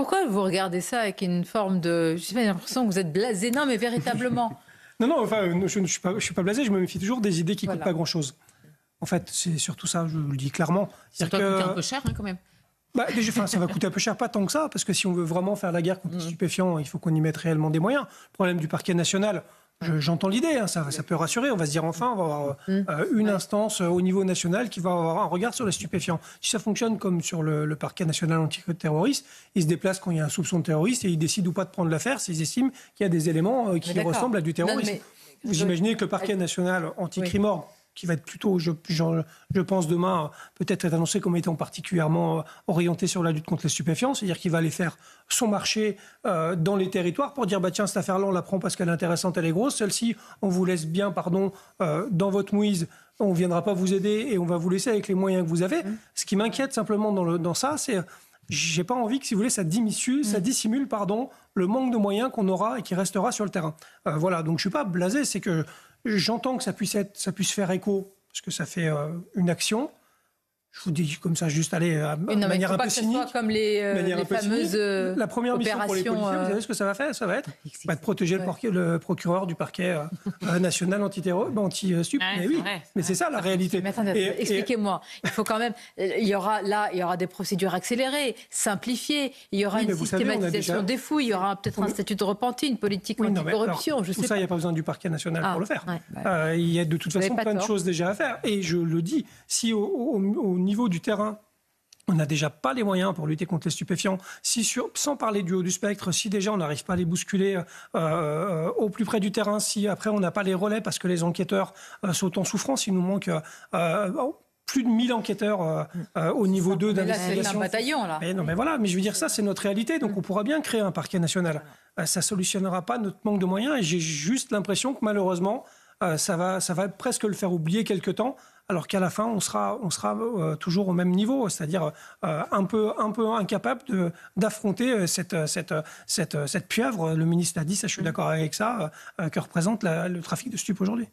Pourquoi vous regardez ça avec une forme de... Je sais pas, j'ai l'impression que vous êtes blasé. Non, mais véritablement. Non, enfin, je ne suis pas blasé, je me méfie toujours des idées qui ne coûtent pas grand-chose. En fait, c'est surtout ça, je le dis clairement. Ça doit coûter un peu cher, hein, quand même. Déjà, ça va coûter un peu cher, pas tant que ça, parce que si on veut vraiment faire la guerre contre les stupéfiants, il faut qu'on y mette réellement des moyens. Le problème du parquet national, j'entends l'idée, hein, ça peut rassurer. On va se dire enfin, on va avoir une instance au niveau national qui va avoir un regard sur les stupéfiants. Si ça fonctionne comme sur le parquet national antiterroriste, ils se déplacent quand il y a un soupçon de terroriste et ils décident ou pas de prendre l'affaire s'ils estiment qu'il y a des éléments qui ressemblent à du terrorisme. Vous imaginez que le parquet national anti-crime qui va être plutôt, je pense, demain, peut-être être annoncé comme étant particulièrement orienté sur la lutte contre les stupéfiants, c'est-à-dire qu'il va aller faire son marché dans les territoires pour dire, tiens, cette affaire-là, on la prend parce qu'elle est intéressante, elle est grosse, celle-ci, on vous laisse bien, dans votre mouise, on ne viendra pas vous aider et on va vous laisser avec les moyens que vous avez. Ce qui m'inquiète simplement dans ça, c'est... J'ai pas envie que, si vous voulez, ça dissimule, le manque de moyens qu'on aura et qui restera sur le terrain. Voilà, donc je suis pas blasé, c'est que j'entends que ça puisse faire écho, parce que ça fait une action. Je vous dis comme ça, juste aller de manière un peu cynique. Pas comme les fameuses la première mission pour les policiers, vous savez ce que ça va faire? Ça va être de protéger le procureur du parquet national anti-stup. Mais oui, mais c'est ça la réalité. Mais attendez, expliquez-moi. Il faut quand même, il y aura des procédures accélérées, simplifiées. Il y aura une systématisation des fouilles. Il y aura peut-être un statut de repenti, une politique anti-corruption. Tout ça, il n'y a pas besoin du parquet national pour le faire. Il y a de toute façon plein de choses déjà à faire. Et je le dis, si au niveau du terrain, on n'a déjà pas les moyens pour lutter contre les stupéfiants. Sans parler du haut du spectre, si déjà on n'arrive pas à les bousculer au plus près du terrain, si après on n'a pas les relais parce que les enquêteurs sont en souffrance, il nous manque plus de 1000 enquêteurs au niveau 2 d'investigation. C'est un bataillon, là. Mais je veux dire, ça, c'est notre réalité. Donc on pourra bien créer un parquet national. Ça ne solutionnera pas notre manque de moyens. Et j'ai juste l'impression que malheureusement, ça va presque le faire oublier quelque temps, alors qu'à la fin, on sera toujours au même niveau, c'est-à-dire un peu incapable d'affronter cette pieuvre. Le ministre l'a dit, ça, je suis d'accord avec ça, que représente le trafic de stupes aujourd'hui.